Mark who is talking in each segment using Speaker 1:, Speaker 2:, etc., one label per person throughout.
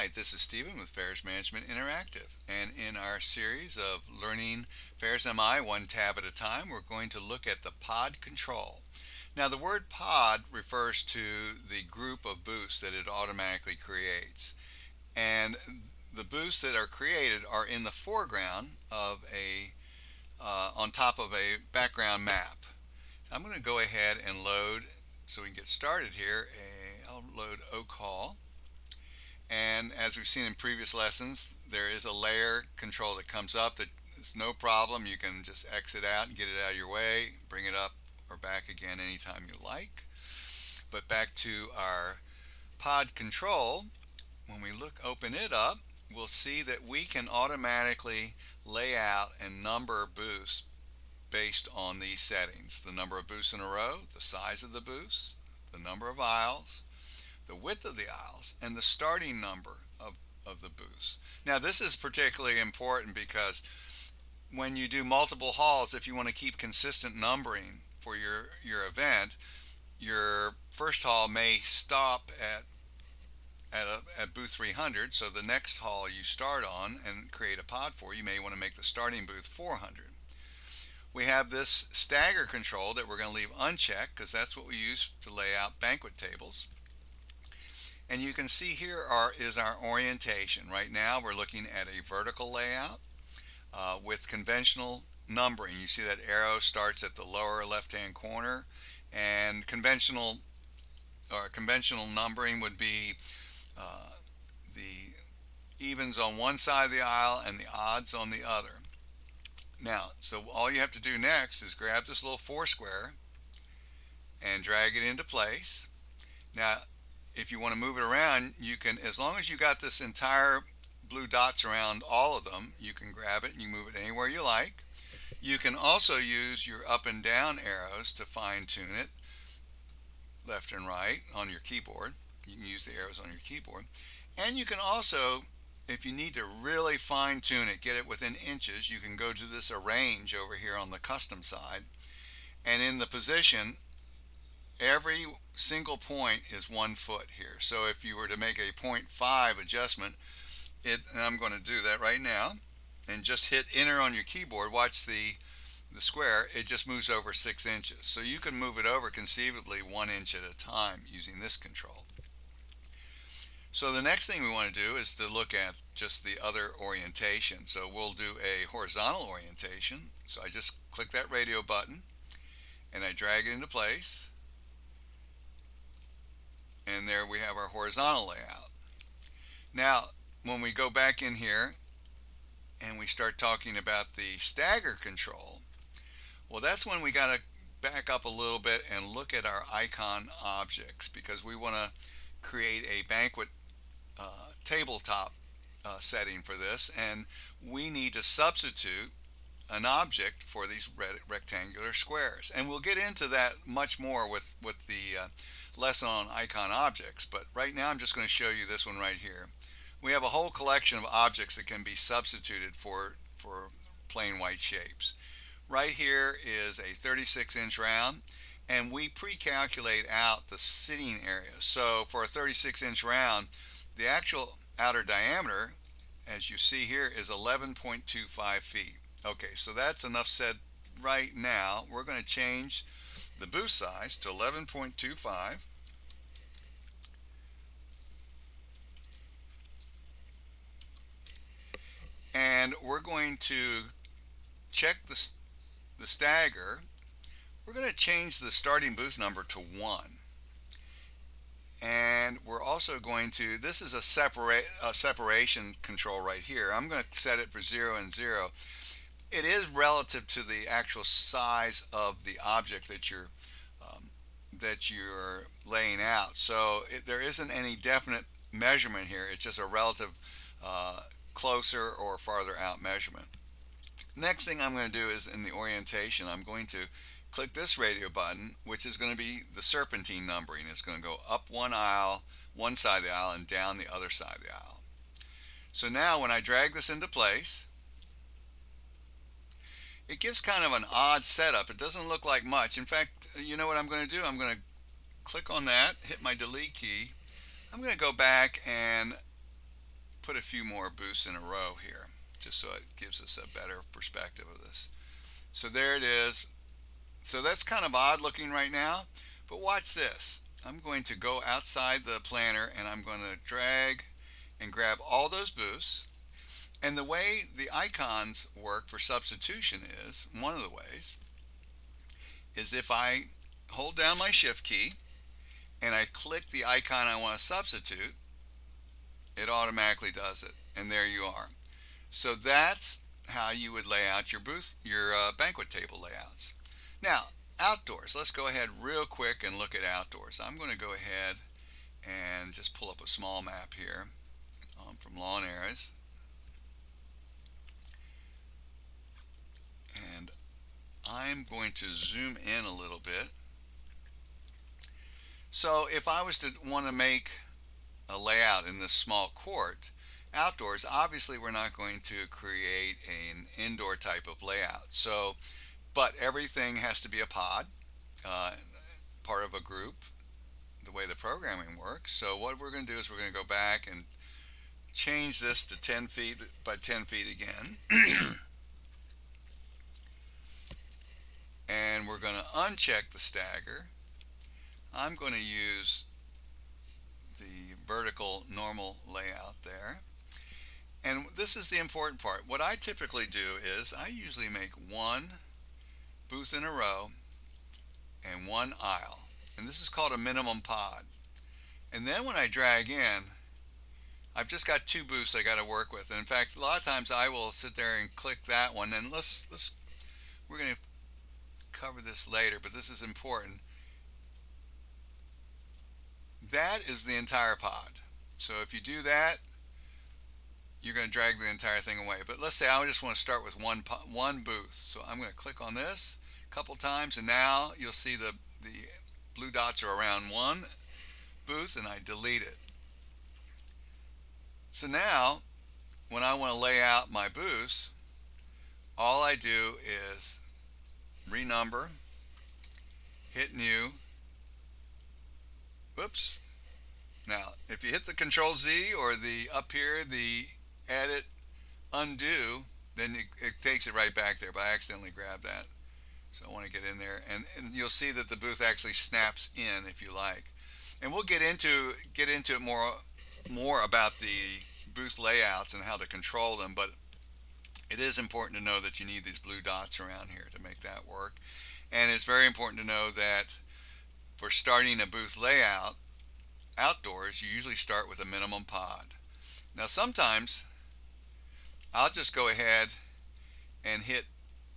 Speaker 1: Hi, this is Stephen with Fairs Management Interactive, and in our series of learning Fairs M.I. one tab at a time, we're going to look at the pod control. Now, the word pod refers to the group of booths that it automatically creates, and the booths that are created are in the foreground of on top of a background map. I'm going to go ahead and load, so we can get started here. I'll load OCall. And as we've seen in previous lessons, there is a layer control that comes up that is no problem. You can just exit out and get it out of your way, bring it up or back again anytime you like. But back to our pod control, when we open it up, we'll see that we can automatically lay out and number booths based on these settings: the number of booths in a row, the size of the booths, the number of aisles, the width of the aisles, and the starting number of the booths. Now, this is particularly important because when you do multiple halls, if you want to keep consistent numbering for your event, your first hall may stop at booth 300, so the next hall you start on and create a pod for, you may want to make the starting booth 400. We have this stagger control that we're going to leave unchecked because that's what we use to lay out banquet tables. And you can see here is our orientation. Right now we're looking at a vertical layout with conventional numbering. You see that arrow starts at the lower left-hand corner, and conventional numbering would be the evens on one side of the aisle and the odds on the other. Now, so all you have to do next is grab this little four square and drag it into place. Now, if you want to move it around, you can, as long as you got this entire blue dots around all of them, you can grab it and you move it anywhere you like. You can also use your up and down arrows to fine tune it left and right on your keyboard. You can use the arrows on your keyboard. And you can also, if you need to really fine tune it, get it within inches, you can go to this arrange over here on the custom side. And in the position, every single point is 1 foot here. So if you were to make a 0.5 adjustment, and I'm going to do that right now, and just hit enter on your keyboard, watch the square, it just moves over 6 inches. So you can move it over conceivably 1 inch at a time using this control. So the next thing we want to do is to look at just the other orientation. So we'll do a horizontal orientation. So I just click that radio button and I drag it into place. And there we have our horizontal layout. Now, when we go back in here and we start talking about the stagger control, well, that's when we got to back up a little bit and look at our icon objects, because we want to create a banquet tabletop setting for this, and we need to substitute an object for these rectangular squares. And we'll get into that much more with the lesson on icon objects, but right now I'm just going to show you this one right here. We have a whole collection of objects that can be substituted for plain white shapes. Right here is a 36-inch round, and we pre-calculate out the sitting area. So for a 36-inch round, the actual outer diameter, as you see here, is 11.25 feet. Okay, so that's enough said right now. We're going to change the booth size to 11.25. And we're going to check the stagger. We're going to change the starting booth number to 1. And we're also going to, this is a separation control right here. I'm going to set it for 0 and 0. It is relative to the actual size of the object that you're laying out. So there isn't any definite measurement here. It's just a relative closer or farther out measurement. Next thing I'm going to do is in the orientation, I'm going to click this radio button, which is going to be the serpentine numbering. It's going to go up one aisle, one side of the aisle, and down the other side of the aisle. So now when I drag this into place, it gives kind of an odd setup. It doesn't look like much. In fact, you know what I'm going to do? I'm going to click on that, hit my delete key. I'm going to go back and put a few more boosts in a row here, just so it gives us a better perspective of this. So there it is. So that's kind of odd looking right now, but watch this. I'm going to go outside the planner and I'm going to drag and grab all those boosts. And the way the icons work for substitution is, one of the ways, is if I hold down my shift key and I click the icon I want to substitute, it automatically does it. And there you are. So that's how you would lay out your banquet table layouts. Now, outdoors. Let's go ahead real quick and look at outdoors. I'm going to go ahead and just pull up a small map here from Lawn Areas. And I'm going to zoom in a little bit. So if I was to want to make a layout in this small court, outdoors, obviously we're not going to create an indoor type of layout. So, but everything has to be a pod, part of a group, the way the programming works. So what we're going to do is we're going to go back and change this to 10 feet by 10 feet again. And we're going to uncheck the stagger. I'm going to use the vertical normal layout there. And this is the important part. What I typically do is I usually make one booth in a row and one aisle. And this is called a minimum pod. And then when I drag in, I've just got two booths I got to work with. And in fact, a lot of times I will sit there and click that one. And we're going to cover this later, but this is important. That is the entire pod. So if you do that, you're going to drag the entire thing away. But let's say I just want to start with one booth. So I'm going to click on this a couple times, and now you'll see the blue dots are around one booth, and I delete it. So now, when I want to lay out my booths, all I do is renumber, hit new. Whoops. Now, if you hit the Control Z or the up here, the edit undo, then it takes it right back there, but I accidentally grabbed that. So I want to get in there, and you'll see that the booth actually snaps in if you like. And we'll get into it more about the booth layouts and how to control them, but it is important to know that you need these blue dots around here to make that work. And it's very important to know that for starting a booth layout outdoors, you usually start with a minimum pod. Now sometimes I'll just go ahead and hit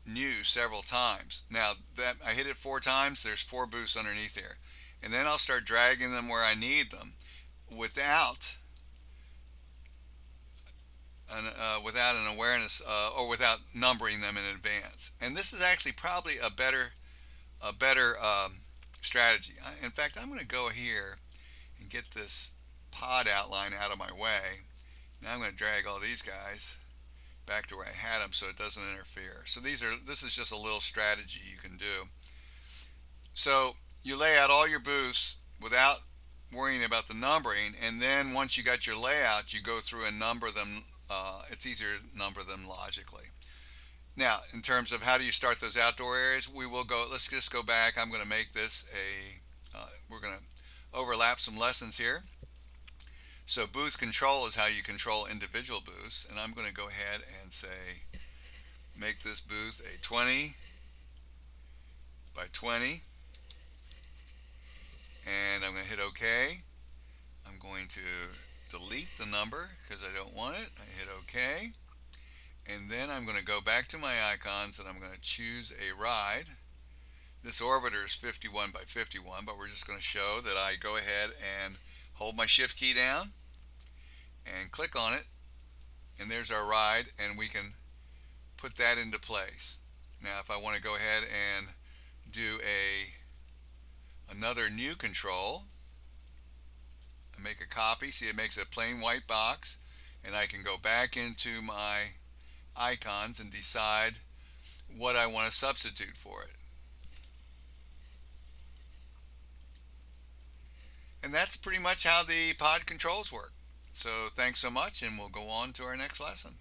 Speaker 1: new several times. Now that I hit it 4 times, there's 4 booths underneath here. And then I'll start dragging them where I need them without an awareness or without numbering them in advance. And this is actually probably a better strategy. In fact, I'm going to go here and get this pod outline out of my way. Now I'm going to drag all these guys back to where I had them so it doesn't interfere. So this is just a little strategy you can do. So you lay out all your booths without worrying about the numbering, and then once you got your layout, you go through and number them. It's easier to number them logically. Now, in terms of how do you start those outdoor areas, let's just go back. I'm going to make this we're going to overlap some lessons here. So booth control is how you control individual booths, and I'm going to go ahead and say, make this booth a 20 by 20, and I'm going to hit OK. I'm going to delete the number because I don't want it. I hit OK. And then I'm going to go back to my icons and I'm going to choose a ride. This orbiter is 51 by 51, but we're just going to show that I go ahead and hold my shift key down and click on it, and there's our ride, and we can put that into place. Now if I want to go ahead and do another new control, I make a copy. See, it makes a plain white box, and I can go back into my icons and decide what I want to substitute for it. And that's pretty much how the pod controls work. So thanks so much, and we'll go on to our next lesson.